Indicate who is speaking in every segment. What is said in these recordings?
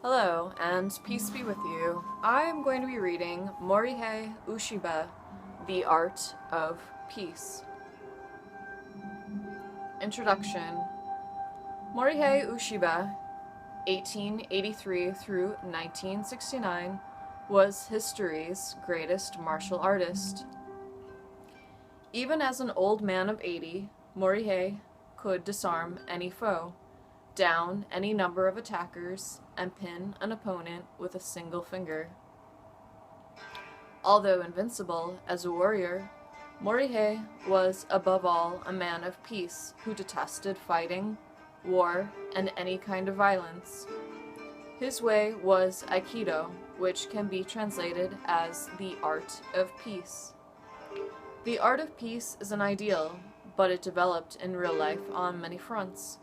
Speaker 1: Hello, and peace be with you. I am going to be reading Morihei Ueshiba, The Art of Peace. Introduction. Morihei Ueshiba, 1883 through 1969, was history's greatest martial artist. Even as an old man of 80, Morihei could disarm any foe, down any number of attackers, and pin an opponent with a single finger. Although invincible as a warrior, Morihei was above all a man of peace who detested fighting, war, and any kind of violence. His way was Aikido, which can be translated as the art of peace. The art of peace is an ideal, but it developed in real life on many fronts.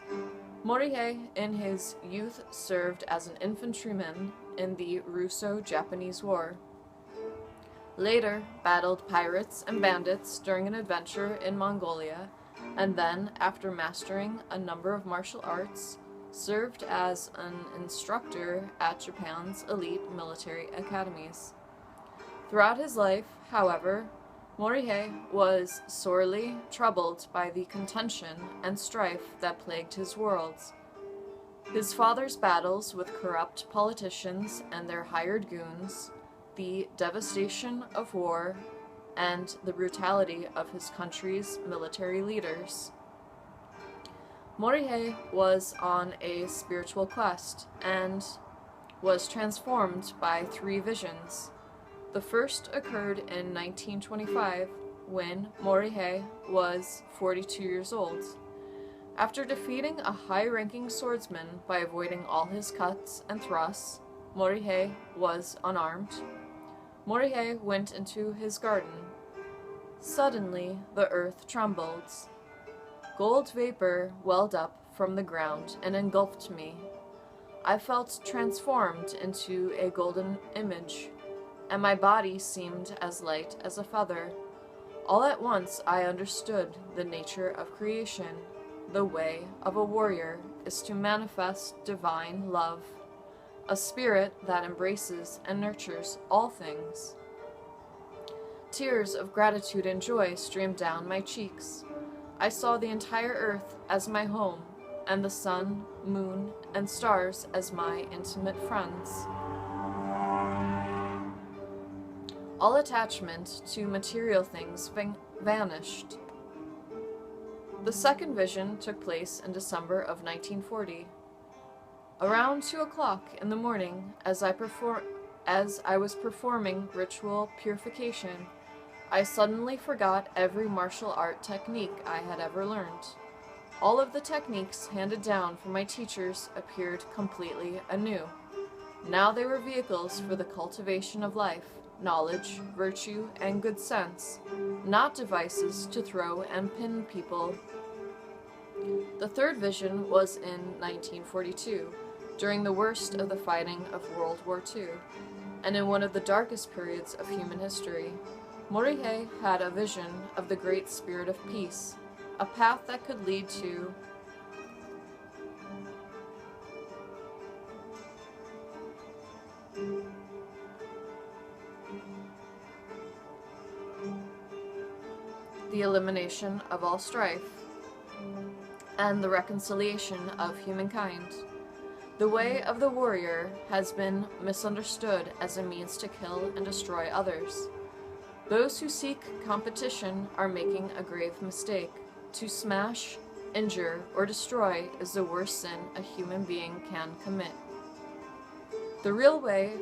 Speaker 1: Morihei, in his youth, served as an infantryman in the Russo-Japanese War. Later, battled pirates and bandits during an adventure in Mongolia, and then, after mastering a number of martial arts, served as an instructor at Japan's elite military academies. Throughout his life, however, Morihei was sorely troubled by the contention and strife that plagued his worlds. His father's battles with corrupt politicians and their hired goons, the devastation of war, and the brutality of his country's military leaders. Morihei was on a spiritual quest and was transformed by three visions. The first occurred in 1925, when Morihei was 42 years old. After defeating a high-ranking swordsman by avoiding all his cuts and thrusts, Morihei was unarmed. Morihei went into his garden. Suddenly, the earth trembled. Gold vapor welled up from the ground and engulfed me. I felt transformed into a golden image, and my body seemed as light as a feather. All at once I understood the nature of creation. The way of a warrior is to manifest divine love, a spirit that embraces and nurtures all things. Tears of gratitude and joy streamed down my cheeks. I saw the entire earth as my home, and the sun, moon, and stars as my intimate friends. All attachment to material things vanished. The second vision took place in December of 1940. Around 2 o'clock in the morning, as I was performing ritual purification, I suddenly forgot every martial art technique I had ever learned. All of the techniques handed down from my teachers appeared completely anew. Now they were vehicles for the cultivation of life, knowledge, virtue, and good sense, not devices to throw and pin people. The third vision was in 1942, during the worst of the fighting of World War II, and in one of the darkest periods of human history. Morihei had a vision of the great spirit of peace, a path that could lead to the elimination of all strife, and the reconciliation of humankind. The way of the warrior has been misunderstood as a means to kill and destroy others. Those who seek competition are making a grave mistake. To smash, injure, or destroy is the worst sin a human being can commit. The real way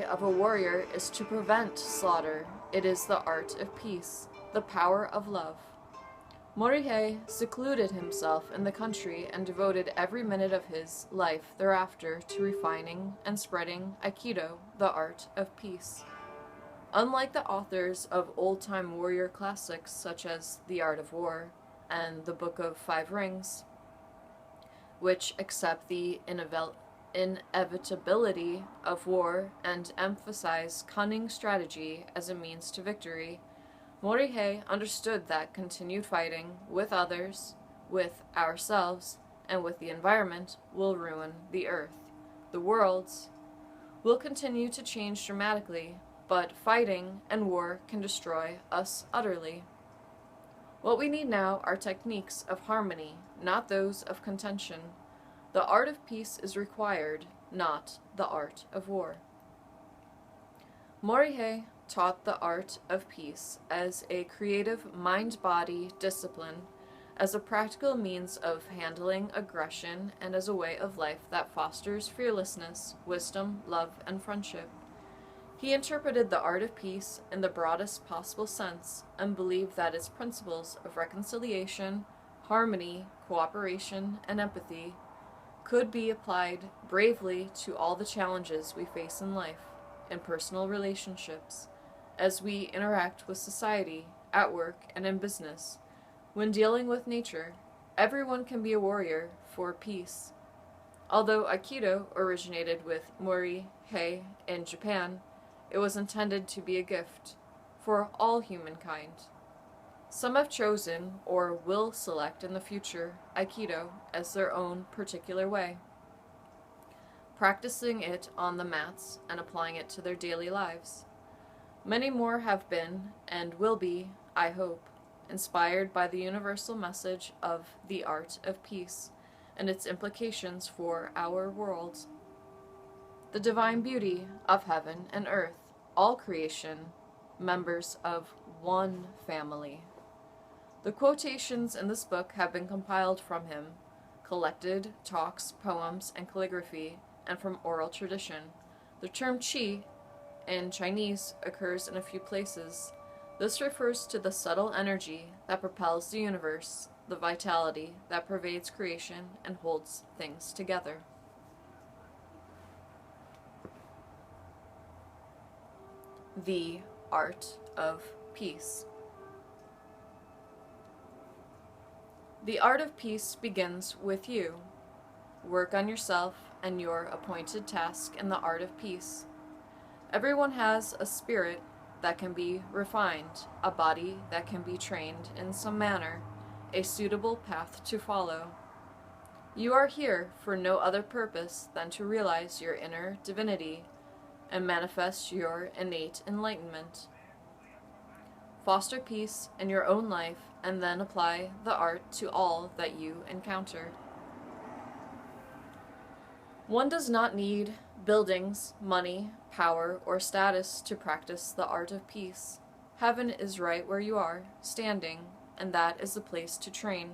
Speaker 1: of a warrior is to prevent slaughter. It is the art of peace, the power of love. Morihei secluded himself in the country and devoted every minute of his life thereafter to refining and spreading Aikido, the art of peace. Unlike the authors of old-time warrior classics such as The Art of War and The Book of Five Rings, which accept the inevitability of war and emphasize cunning strategy as a means to victory, Morihei understood that continued fighting with others, with ourselves, and with the environment will ruin the earth. The worlds will continue to change dramatically, but fighting and war can destroy us utterly. What we need now are techniques of harmony, not those of contention. The art of peace is required, not the art of war. Morihei taught the art of peace as a creative mind-body discipline, as a practical means of handling aggression, and as a way of life that fosters fearlessness, wisdom, love, and friendship. He interpreted the art of peace in the broadest possible sense and believed that its principles of reconciliation, harmony, cooperation, and empathy could be applied bravely to all the challenges we face in life, in personal relationships, as we interact with society, at work, and in business. When dealing with nature, everyone can be a warrior for peace. Although Aikido originated with Morihei in Japan, it was intended to be a gift for all humankind. Some have chosen, or will select in the future, Aikido as their own particular way, practicing it on the mats and applying it to their daily lives. Many more have been, and will be, I hope, inspired by the universal message of the art of peace and its implications for our world. The divine beauty of heaven and earth, all creation, members of one family. The quotations in this book have been compiled from him, collected talks, poems, and calligraphy, and from oral tradition. The term qi in Chinese occurs in a few places. This refers to the subtle energy that propels the universe, the vitality that pervades creation and holds things together. The art of peace. The art of peace begins with you. Work on yourself and your appointed task in the art of peace. Everyone has a spirit that can be refined, a body that can be trained in some manner, a suitable path to follow. You are here for no other purpose than to realize your inner divinity and manifest your innate enlightenment. Foster peace in your own life and then apply the art to all that you encounter. One does not need buildings, money, power, or status to practice the art of peace. Heaven is right where you are, standing, and that is the place to train.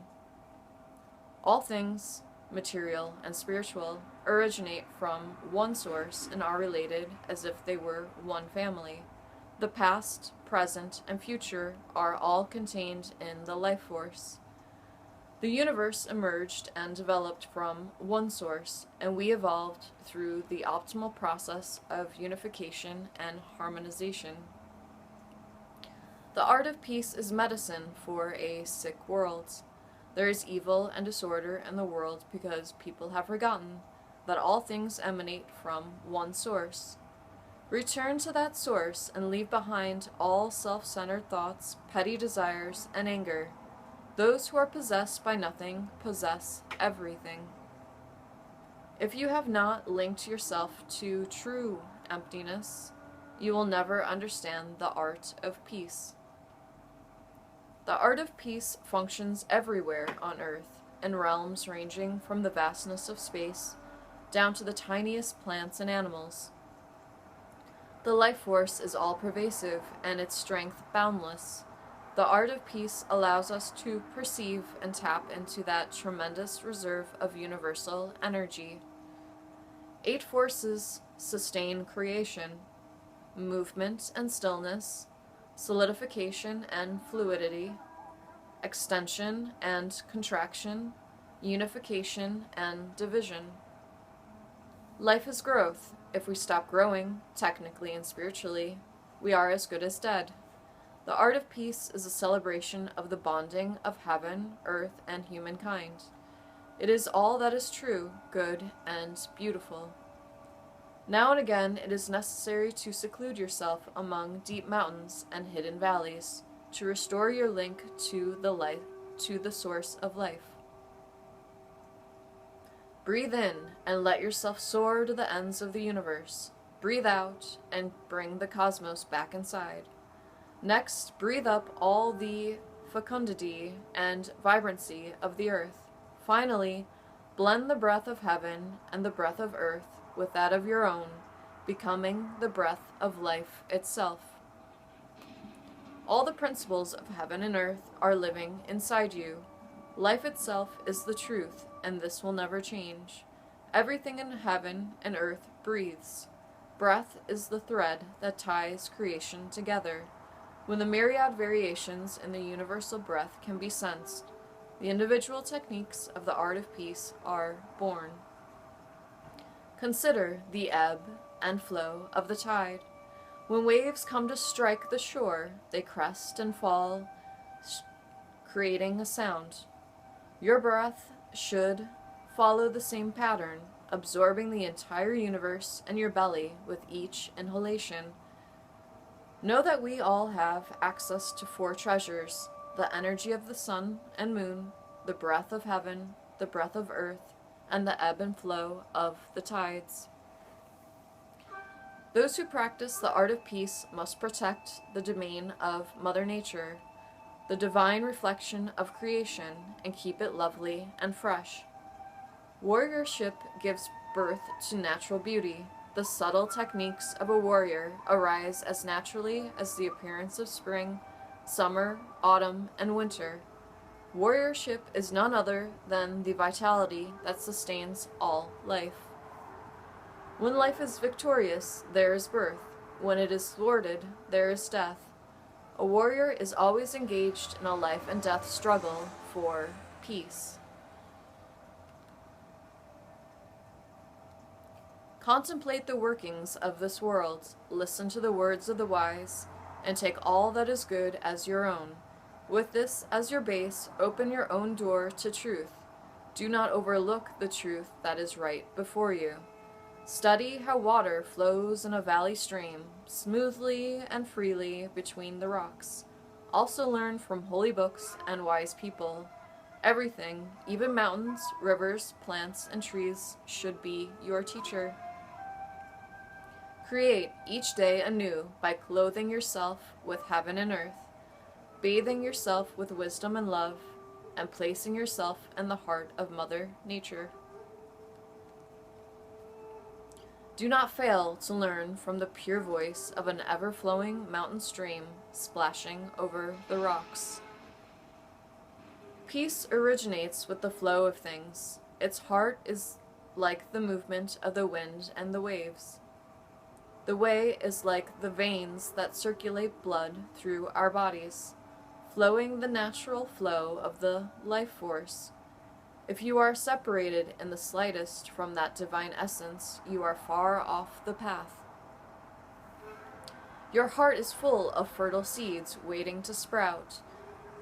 Speaker 1: All things, material and spiritual, originate from one source and are related as if they were one family. The past, present, and future are all contained in the life force. The universe emerged and developed from one source, and we evolved through the optimal process of unification and harmonization. The art of peace is medicine for a sick world. There is evil and disorder in the world because people have forgotten that all things emanate from one source. Return to that source and leave behind all self-centered thoughts, petty desires, and anger. Those who are possessed by nothing possess everything. If you have not linked yourself to true emptiness, you will never understand the art of peace. The art of peace functions everywhere on Earth, in realms ranging from the vastness of space down to the tiniest plants and animals. The life force is all-pervasive and its strength boundless. The art of peace allows us to perceive and tap into that tremendous reserve of universal energy. 8 forces sustain creation: movement and stillness, solidification and fluidity, extension and contraction, unification and division. Life is growth. If we stop growing, technically and spiritually, we are as good as dead. The art of peace is a celebration of the bonding of heaven, earth, and humankind. It is all that is true, good, and beautiful. Now and again, it is necessary to seclude yourself among deep mountains and hidden valleys, to restore your link to the source of life. Breathe in and let yourself soar to the ends of the universe. Breathe out and bring the cosmos back inside. Next, breathe up all the fecundity and vibrancy of the earth. Finally, blend the breath of heaven and the breath of earth with that of your own, becoming the breath of life itself. All the principles of heaven and earth are living inside you. Life itself is the truth, and this will never change. Everything in heaven and earth breathes. Breath is the thread that ties creation together. When the myriad variations in the universal breath can be sensed, the individual techniques of the art of peace are born. Consider the ebb and flow of the tide. When waves come to strike the shore, they crest and fall, creating a sound. Your breath should follow the same pattern, absorbing the entire universe and your belly with each inhalation. Know that we all have access to 4 treasures: the energy of the sun and moon, the breath of heaven, the breath of earth, and the ebb and flow of the tides. Those who practice the art of peace must protect the domain of Mother Nature, the divine reflection of creation, and keep it lovely and fresh. Warriorship gives birth to natural beauty. The subtle techniques of a warrior arise as naturally as the appearance of spring, summer, autumn, and winter. Warriorship is none other than the vitality that sustains all life. When life is victorious, there is birth. When it is thwarted, there is death. A warrior is always engaged in a life and death struggle for peace. Contemplate the workings of this world, listen to the words of the wise, and take all that is good as your own. With this as your base, open your own door to truth. Do not overlook the truth that is right before you. Study how water flows in a valley stream, smoothly and freely between the rocks. Also learn from holy books and wise people. Everything, even mountains, rivers, plants, and trees, should be your teacher. Create each day anew by clothing yourself with heaven and earth, bathing yourself with wisdom and love, and placing yourself in the heart of Mother Nature. Do not fail to learn from the pure voice of an ever-flowing mountain stream splashing over the rocks. Peace originates with the flow of things. Its heart is like the movement of the wind and the waves. The way is like the veins that circulate blood through our bodies, flowing the natural flow of the life force. If you are separated in the slightest from that divine essence, you are far off the path. Your heart is full of fertile seeds waiting to sprout.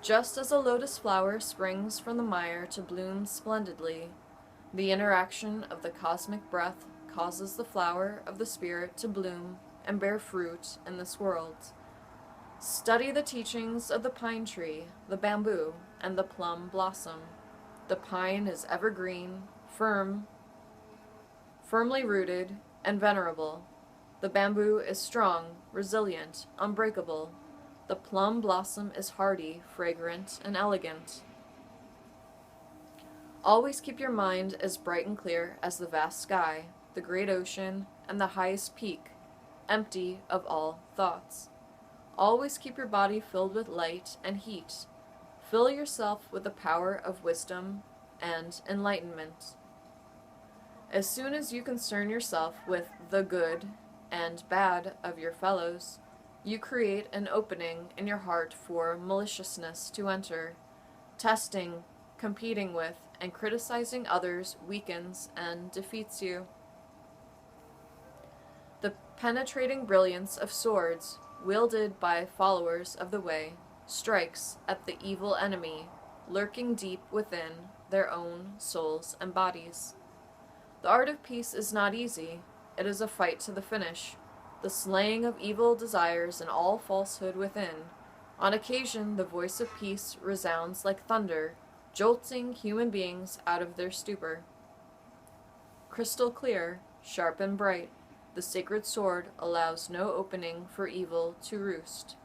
Speaker 1: Just as a lotus flower springs from the mire to bloom splendidly, the interaction of the cosmic breath causes the flower of the spirit to bloom and bear fruit in this world. Study the teachings of the pine tree, the bamboo, and the plum blossom. The pine is evergreen, firmly rooted, and venerable. The bamboo is strong, resilient, unbreakable. The plum blossom is hardy, fragrant, and elegant. Always keep your mind as bright and clear as the vast sky, the great ocean, and the highest peak, empty of all thoughts. Always keep your body filled with light and heat. Fill yourself with the power of wisdom and enlightenment. As soon as you concern yourself with the good and bad of your fellows, you create an opening in your heart for maliciousness to enter. Testing, competing with, and criticizing others weakens and defeats you. The penetrating brilliance of swords, wielded by followers of the way, strikes at the evil enemy, lurking deep within their own souls and bodies. The art of peace is not easy. It is a fight to the finish, the slaying of evil desires and all falsehood within. On occasion, the voice of peace resounds like thunder, jolting human beings out of their stupor. Crystal clear, sharp and bright, the sacred sword allows no opening for evil to roost.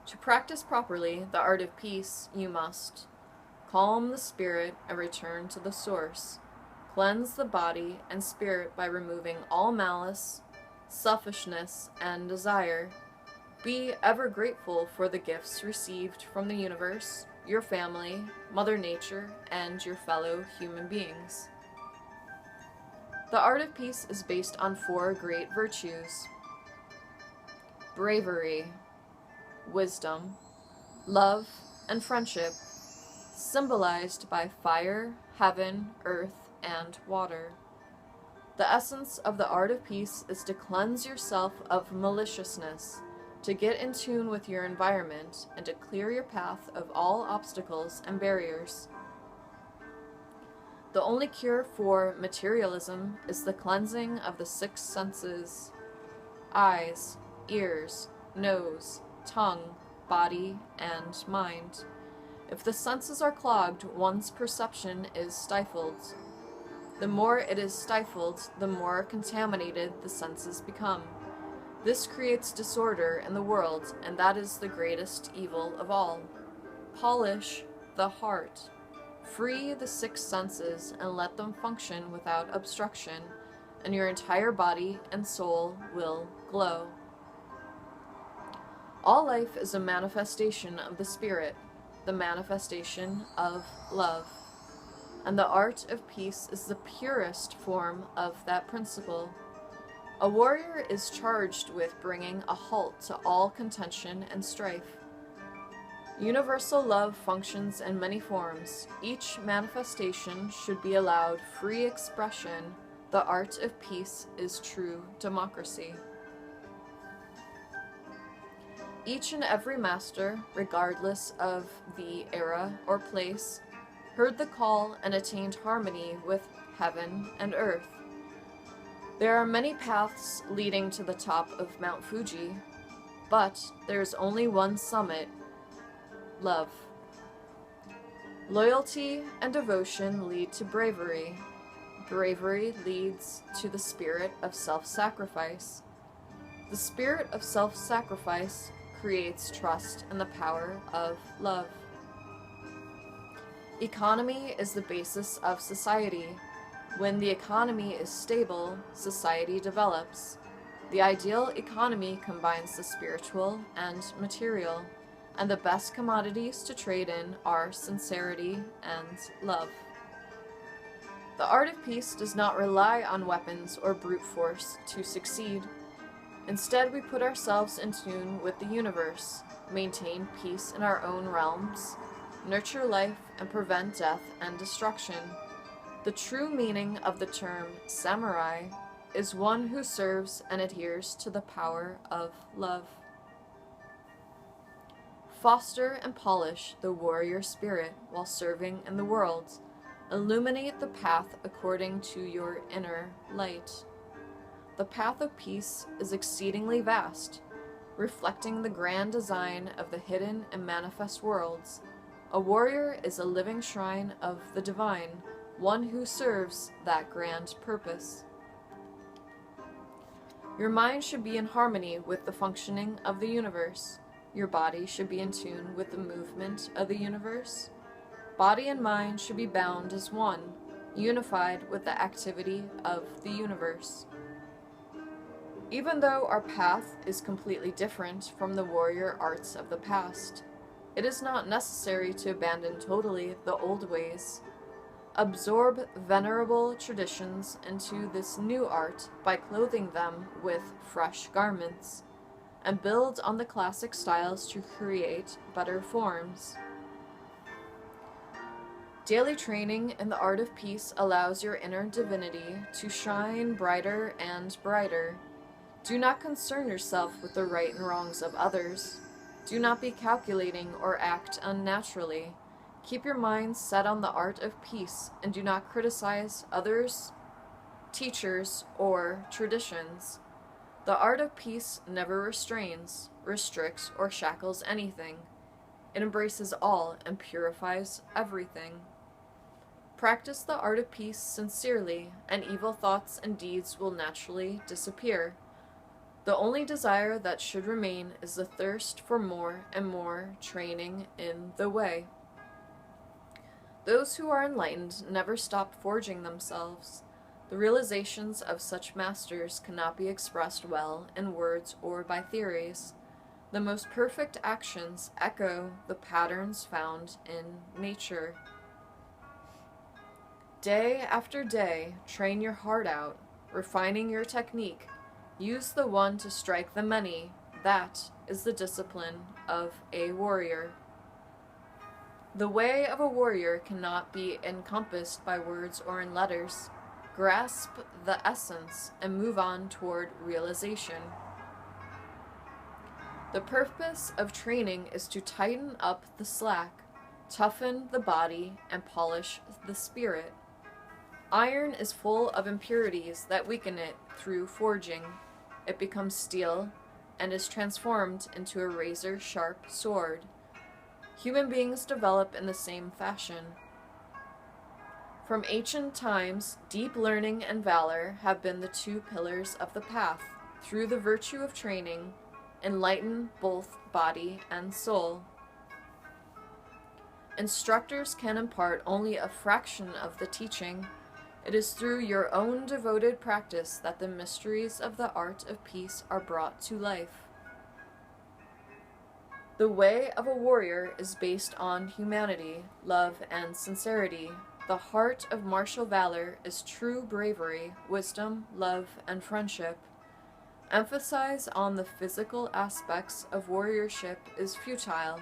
Speaker 1: To practice properly the art of peace, you must calm the spirit and return to the source. Cleanse the body and spirit by removing all malice, selfishness, and desire. Be ever grateful for the gifts received from the universe, your family, Mother Nature, and your fellow human beings. The art of peace is based on 4 great virtues: bravery, wisdom, love, and friendship, symbolized by fire, heaven, earth, and water. The essence of the art of peace is to cleanse yourself of maliciousness, to get in tune with your environment, and to clear your path of all obstacles and barriers. The only cure for materialism is the cleansing of the 6 senses: eyes, ears, nose, tongue, body, and mind. If the senses are clogged, one's perception is stifled. The more it is stifled, the more contaminated the senses become. This creates disorder in the world, and that is the greatest evil of all. Polish the heart. Free the 6 senses and let them function without obstruction, and your entire body and soul will glow. All life is a manifestation of the Spirit, the manifestation of love. And the art of peace is the purest form of that principle. A warrior is charged with bringing a halt to all contention and strife. Universal love functions in many forms. Each manifestation should be allowed free expression. The art of peace is true democracy. Each and every master, regardless of the era or place, heard the call and attained harmony with heaven and earth. There are many paths leading to the top of Mount Fuji, but there is only one summit: love. Loyalty and devotion lead to bravery. Bravery leads to the spirit of self-sacrifice. The spirit of self-sacrifice creates trust in the power of love. Economy is the basis of society. When the economy is stable, society develops. The ideal economy combines the spiritual and material, and the best commodities to trade in are sincerity and love. The art of peace does not rely on weapons or brute force to succeed. Instead, we put ourselves in tune with the universe, maintain peace in our own realms, nurture life, and prevent death and destruction. The true meaning of the term samurai is one who serves and adheres to the power of love. Foster and polish the warrior spirit while serving in the world. Illuminate the path according to your inner light. The path of peace is exceedingly vast, reflecting the grand design of the hidden and manifest worlds. A warrior is a living shrine of the divine, one who serves that grand purpose. Your mind should be in harmony with the functioning of the universe. Your body should be in tune with the movement of the universe. Body and mind should be bound as one, unified with the activity of the universe. Even though our path is completely different from the warrior arts of the past, it is not necessary to abandon totally the old ways. Absorb venerable traditions into this new art by clothing them with fresh garments, and build on the classic styles to create better forms. Daily training in the art of peace allows your inner divinity to shine brighter and brighter. Do not concern yourself with the right and wrongs of others. Do not be calculating or act unnaturally. Keep your mind set on the art of peace and do not criticize others, teachers, or traditions. The art of peace never restrains, restricts, or shackles anything. It embraces all and purifies everything. Practice the art of peace sincerely, and evil thoughts and deeds will naturally disappear. The only desire that should remain is the thirst for more and more training in the way. Those who are enlightened never stop forging themselves. The realizations of such masters cannot be expressed well in words or by theories. The most perfect actions echo the patterns found in nature. Day after day, train your heart out, refining your technique. Use the one to strike the many. That is the discipline of a warrior. The way of a warrior cannot be encompassed by words or in letters. Grasp the essence and move on toward realization. The purpose of training is to tighten up the slack, toughen the body, and polish the spirit. Iron is full of impurities that weaken it through forging. It becomes steel and is transformed into a razor-sharp sword. Human beings develop in the same fashion. From ancient times, deep learning and valor have been the two pillars of the path. Through the virtue of training, enlighten both body and soul. Instructors can impart only a fraction of the teaching. It is through your own devoted practice that the mysteries of the art of peace are brought to life. The way of a warrior is based on humanity, love, and sincerity. The heart of martial valor is true bravery, wisdom, love, and friendship. Emphasis on the physical aspects of warriorship is futile,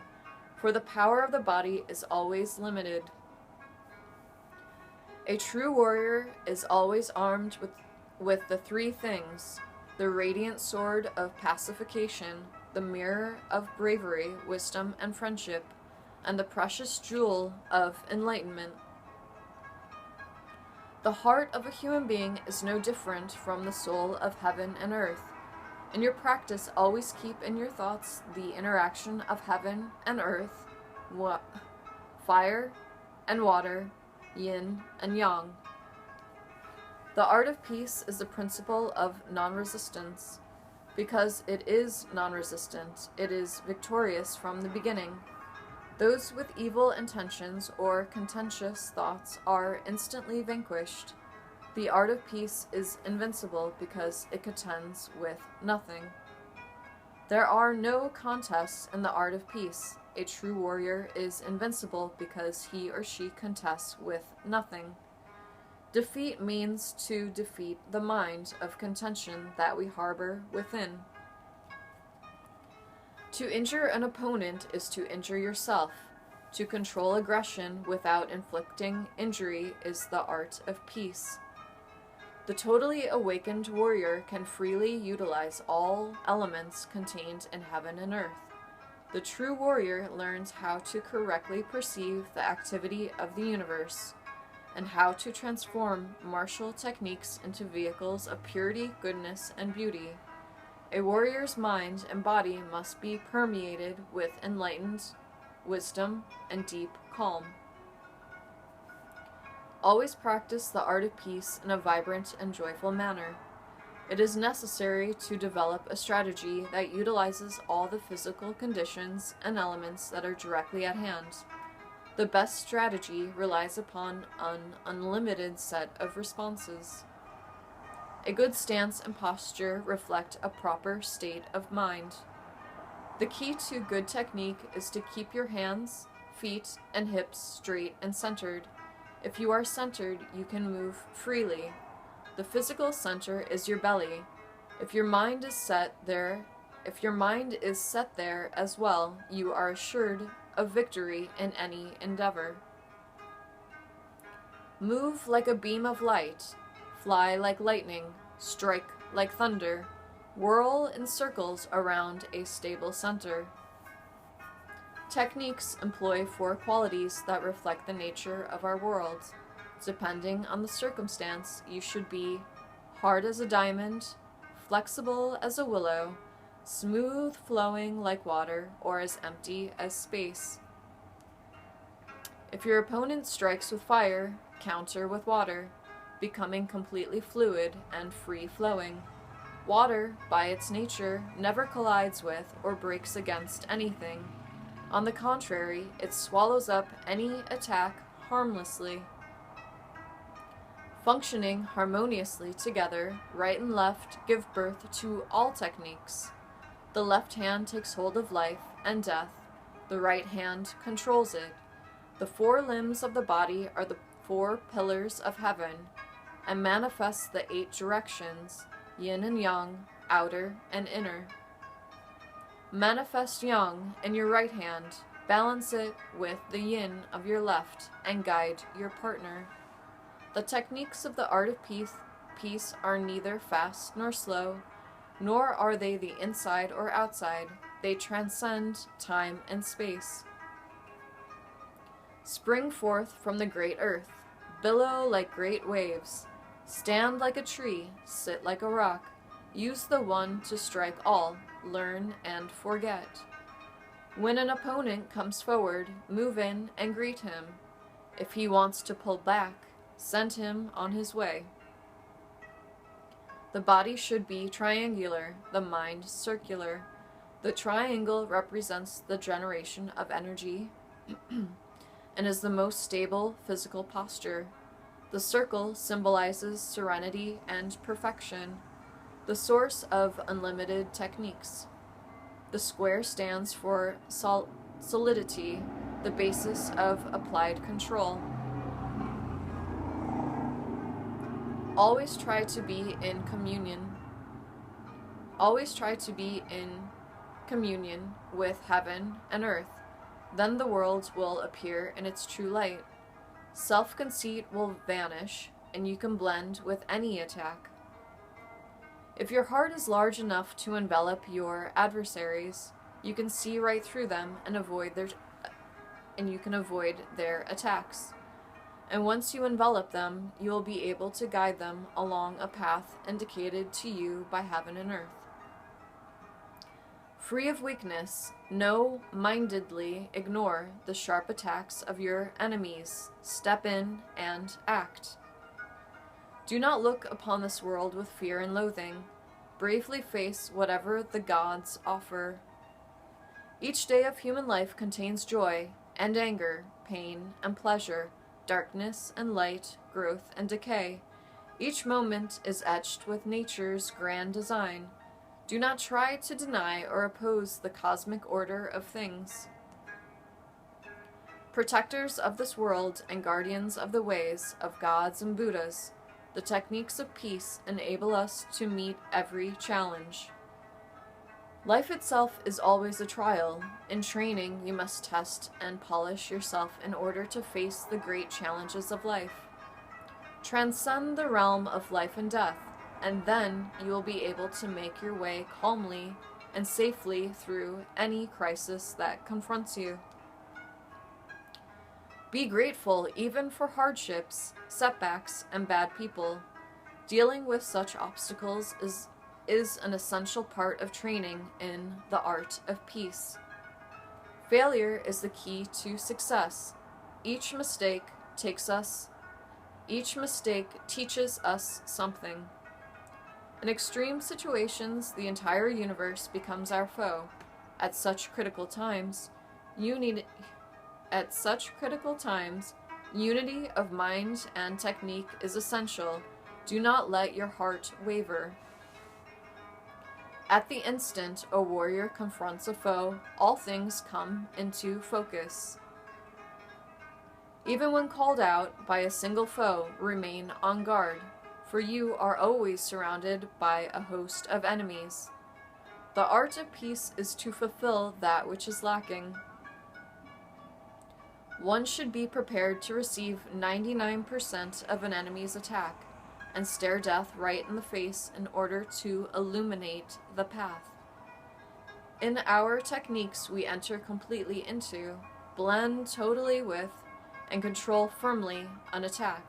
Speaker 1: for the power of the body is always limited. A true warrior is always armed with the three things: the radiant sword of pacification, the mirror of bravery, wisdom, and friendship, and the precious jewel of enlightenment. The heart of a human being is no different from the soul of heaven and earth. In your practice, always keep in your thoughts the interaction of heaven and earth, fire and water, yin and yang. The art of peace is the principle of non-resistance. Because it is non-resistant, it is victorious from the beginning. Those with evil intentions or contentious thoughts are instantly vanquished. The art of peace is invincible because it contends with nothing. There are no contests in the art of peace. A true warrior is invincible because he or she contests with nothing. Defeat means to defeat the mind of contention that we harbor within. To injure an opponent is to injure yourself. To control aggression without inflicting injury is the art of peace. The totally awakened warrior can freely utilize all elements contained in heaven and earth. The true warrior learns how to correctly perceive the activity of the universe, and how to transform martial techniques into vehicles of purity, goodness, and beauty. A warrior's mind and body must be permeated with enlightened wisdom and deep calm. Always practice the art of peace in a vibrant and joyful manner. It is necessary to develop a strategy that utilizes all the physical conditions and elements that are directly at hand. The best strategy relies upon an unlimited set of responses. A good stance and posture reflect a proper state of mind. The key to good technique is to keep your hands, feet, and hips straight and centered. If you are centered, you can move freely. The physical center is your belly. If your mind is set there as well, you are assured of victory in any endeavor. Move like a beam of light, fly like lightning, strike like thunder, whirl in circles around a stable center. Techniques employ four qualities that reflect the nature of our world. Depending on the circumstance, you should be hard as a diamond, flexible as a willow, smooth flowing like water, or as empty as space. If your opponent strikes with fire, counter with water, becoming completely fluid and free-flowing. Water, by its nature, never collides with or breaks against anything. On the contrary, it swallows up any attack harmlessly. Functioning harmoniously together, right and left give birth to all techniques. The left hand takes hold of life and death. The right hand controls it. The 4 limbs of the body are the 4 pillars of heaven, and manifest the 8 directions, yin and yang, outer and inner. Manifest yang in your right hand, balance it with the yin of your left, and guide your partner. The techniques of the art of peace are neither fast nor slow, nor are they the inside or outside. They transcend time and space. Spring forth from the great earth, billow like great waves, stand like a tree, sit like a rock, use the one to strike all, learn and forget. When an opponent comes forward, move in and greet him. If he wants to pull back, send him on his way. The body should be triangular, the mind circular. The triangle represents the generation of energy and is the most stable physical posture. The circle symbolizes serenity and perfection, the source of unlimited techniques. The square stands for solidity, the basis of applied control. Always try to be in communion. Always try to be in communion with heaven and earth. Then the world will appear in its true light. Self-conceit will vanish, and you can blend with any attack. If your heart is large enough to envelop your adversaries, you can see right through them and you can avoid their attacks. And once you envelop them, you will be able to guide them along a path indicated to you by heaven and earth. Free of weakness, no-mindedly ignore the sharp attacks of your enemies. Step in and act. Do not look upon this world with fear and loathing. Bravely face whatever the gods offer. Each day of human life contains joy and anger, pain and pleasure, darkness and light, growth and decay. Each moment is etched with nature's grand design. Do not try to deny or oppose the cosmic order of things. Protectors of this world and guardians of the ways of gods and Buddhas, the techniques of peace enable us to meet every challenge. Life itself is always a trial. In training, you must test and polish yourself in order to face the great challenges of life. Transcend the realm of life and death, and then you will be able to make your way calmly and safely through any crisis that confronts you. Be grateful even for hardships, setbacks, and bad people. Dealing with such obstacles is an essential part of training in the art of peace. Failure is the key to success. Each mistake teaches us something. In extreme situations, the entire universe becomes our foe. At such critical times, unity of mind and technique is essential. Do not let your heart waver. At the instant a warrior confronts a foe, all things come into focus. Even when called out by a single foe, remain on guard, for you are always surrounded by a host of enemies. The art of peace is to fulfill that which is lacking. One should be prepared to receive 99% of an enemy's attack, and stare death right in the face in order to illuminate the path. In our techniques we enter completely into, blend totally with, and control firmly an attack.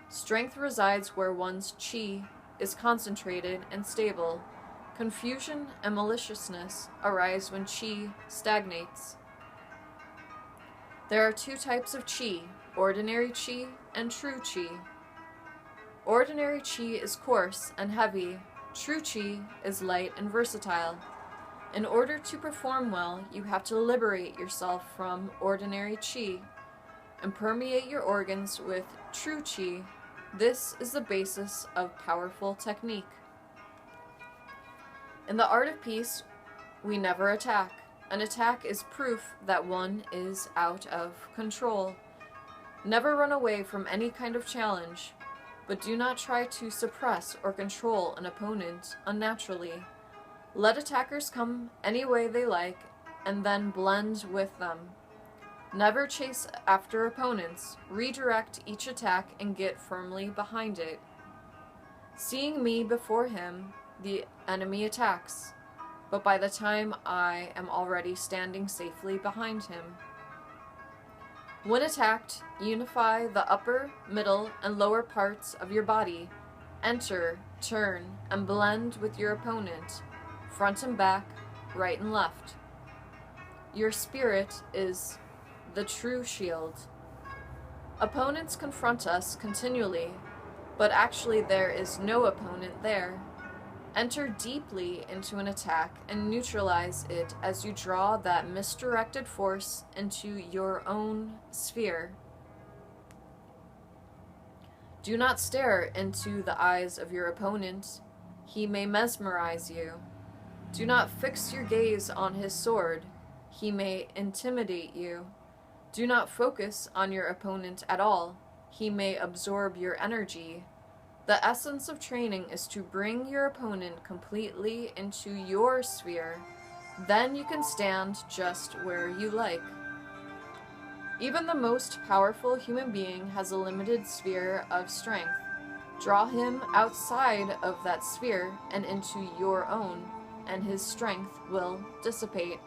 Speaker 1: Strength resides where one's chi is concentrated and stable. Confusion and maliciousness arise when chi stagnates. There are 2 types of chi, ordinary chi and true chi. Ordinary chi is coarse and heavy. True chi is light and versatile. In order to perform well, you have to liberate yourself from ordinary chi and permeate your organs with true chi. This is the basis of powerful technique. In the art of peace, we never attack. An attack is proof that one is out of control. Never run away from any kind of challenge, but do not try to suppress or control an opponent unnaturally. Let attackers come any way they like, and then blend with them. Never chase after opponents. Redirect each attack and get firmly behind it. Seeing me before him, the enemy attacks, but by the time I am already standing safely behind him. When attacked, unify the upper, middle, and lower parts of your body. Enter, turn, and blend with your opponent, front and back, right and left. Your spirit is the true shield. Opponents confront us continually, but actually there is no opponent there. Enter deeply into an attack and neutralize it as you draw that misdirected force into your own sphere. Do not stare into the eyes of your opponent. He may mesmerize you. Do not fix your gaze on his sword. He may intimidate you. Do not focus on your opponent at all. He may absorb your energy. The essence of training is to bring your opponent completely into your sphere. Then you can stand just where you like. Even the most powerful human being has a limited sphere of strength. Draw him outside of that sphere and into your own, and his strength will dissipate.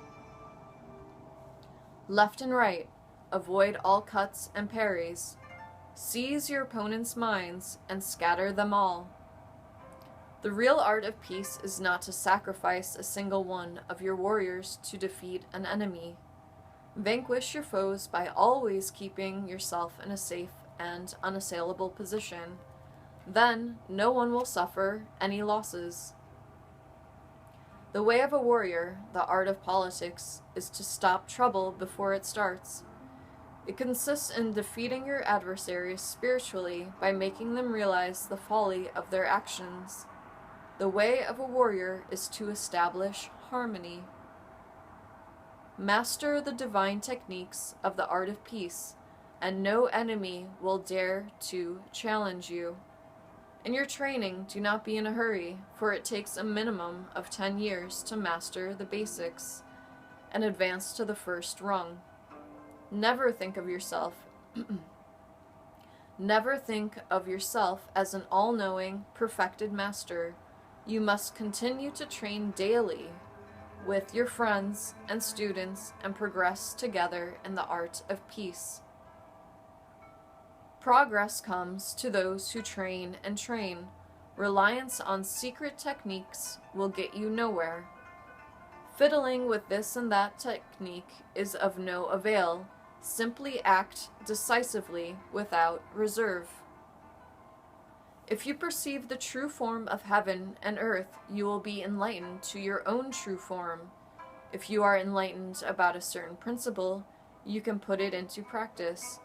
Speaker 1: Left and right. Avoid all cuts and parries. Seize your opponent's minds and scatter them all. The real art of peace is not to sacrifice a single one of your warriors to defeat an enemy. Vanquish your foes by always keeping yourself in a safe and unassailable position. Then no one will suffer any losses. The way of a warrior, the art of politics, is to stop trouble before it starts. It consists in defeating your adversaries spiritually by making them realize the folly of their actions. The way of a warrior is to establish harmony. Master the divine techniques of the art of peace, and no enemy will dare to challenge you. In your training, do not be in a hurry, for it takes a minimum of 10 years to master the basics and advance to the first rung. Never think of yourself Never think of yourself as an all-knowing, perfected master. You must continue to train daily with your friends and students and progress together in the art of peace. Progress comes to those who train and train. Reliance on secret techniques will get you nowhere. Fiddling with this and that technique is of no avail. Simply act decisively without reserve. If you perceive the true form of heaven and earth, you will be enlightened to your own true form. If you are enlightened about a certain principle, you can put it into practice.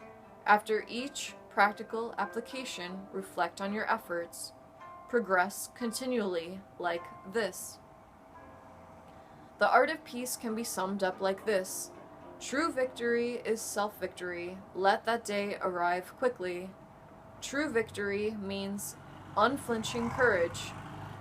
Speaker 1: After each practical application, reflect on your efforts. Progress continually like this. The art of peace can be summed up like this. True victory is self-victory. Let that day arrive quickly. True victory means unflinching courage.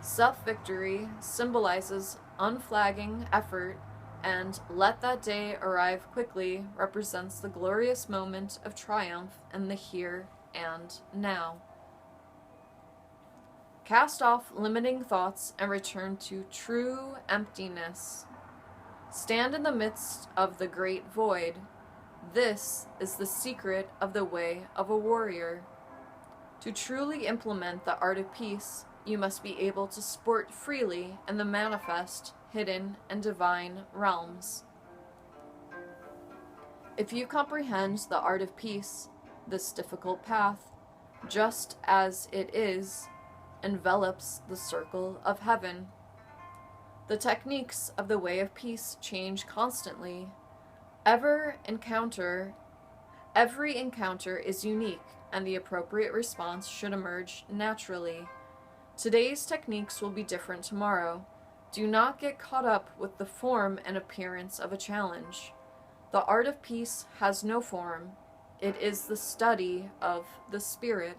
Speaker 1: Self-victory symbolizes unflagging effort, and let that day arrive quickly represents the glorious moment of triumph in the here and now. Cast off limiting thoughts and return to true emptiness. Stand in the midst of the great void. This is the secret of the way of a warrior. To truly implement the art of peace, you must be able to sport freely in the manifest, hidden, and divine realms. If you comprehend the art of peace, this difficult path, just as it is, envelops the circle of heaven. The techniques of the way of peace change constantly. Every encounter is unique, and the appropriate response should emerge naturally. Today's techniques will be different tomorrow. Do not get caught up with the form and appearance of a challenge. The art of peace has no form. It is the study of the spirit.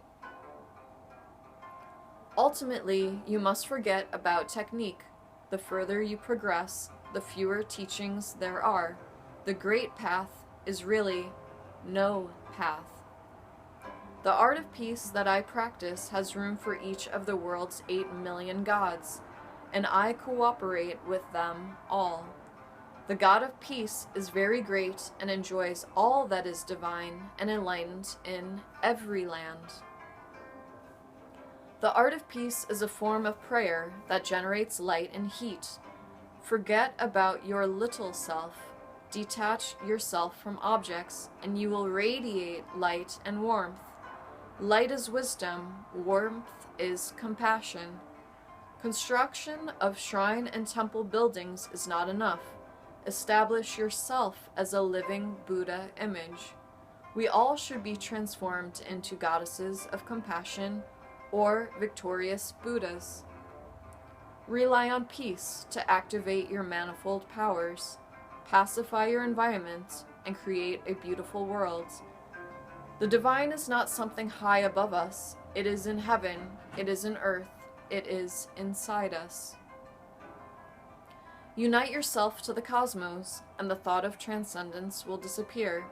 Speaker 1: Ultimately, you must forget about technique. The further you progress, the fewer teachings there are. The great path is really no path. The art of peace that I practice has room for each of the world's 8 million gods, and I cooperate with them all. The God of peace is very great and enjoys all that is divine and enlightened in every land. The art of peace is a form of prayer that generates light and heat. Forget about your little self. Detach yourself from objects, and you will radiate light and warmth. Light is wisdom, warmth is compassion. Construction of shrine and temple buildings is not enough. Establish yourself as a living Buddha image. We all should be transformed into goddesses of compassion or victorious Buddhas. Rely on peace to activate your manifold powers. Pacify your environment and create a beautiful world. The divine is not something high above us. It is in heaven, it is in earth, it is inside us. Unite yourself to the cosmos, and the thought of transcendence will disappear.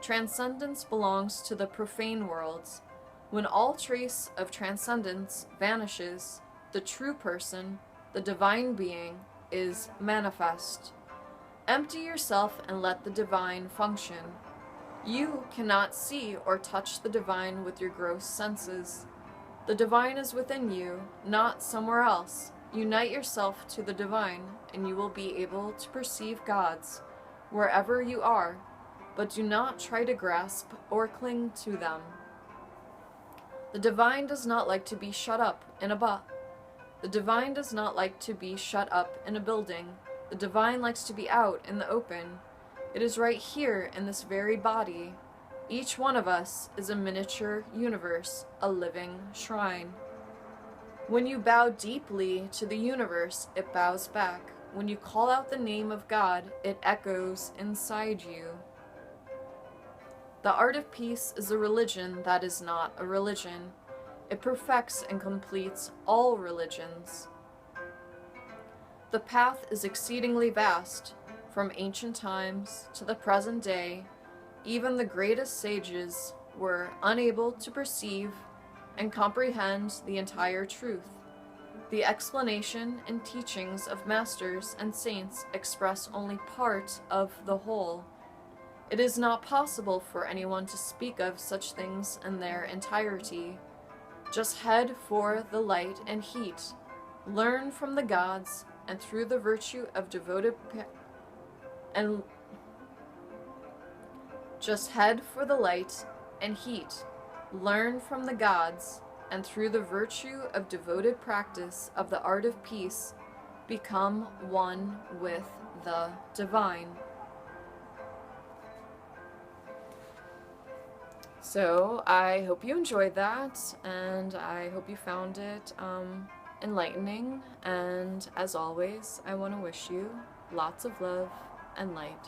Speaker 1: Transcendence belongs to the profane worlds. When all trace of transcendence vanishes, the true person, the divine being, is manifest. Empty yourself and let the divine function. You cannot see or touch the divine with your gross senses. The divine is within you, not somewhere else. Unite yourself to the divine, and you will be able to perceive gods wherever you are, but do not try to grasp or cling to them. The divine does not like to be shut up in a The divine does not like to be shut up in a building. The divine likes to be out in the open. It is right here in this very body. Each one of us is a miniature universe, a living shrine. When you bow deeply to the universe, it bows back. When you call out the name of God, it echoes inside you. The art of peace is a religion that is not a religion. It perfects and completes all religions. The path is exceedingly vast. From ancient times to the present day, even the greatest sages were unable to perceive and comprehend the entire truth. The explanation and teachings of masters and saints express only part of the whole. It is not possible for anyone to speak of such things in their entirety. Just head for the light and heat. Learn from the gods, and through the virtue of devoted Just head for the light and heat. Learn from the gods, and through the virtue of devoted practice of the art of peace, become one with the divine. So I hope you enjoyed that, and I hope you found it enlightening, and as always, I want to wish you lots of love and light.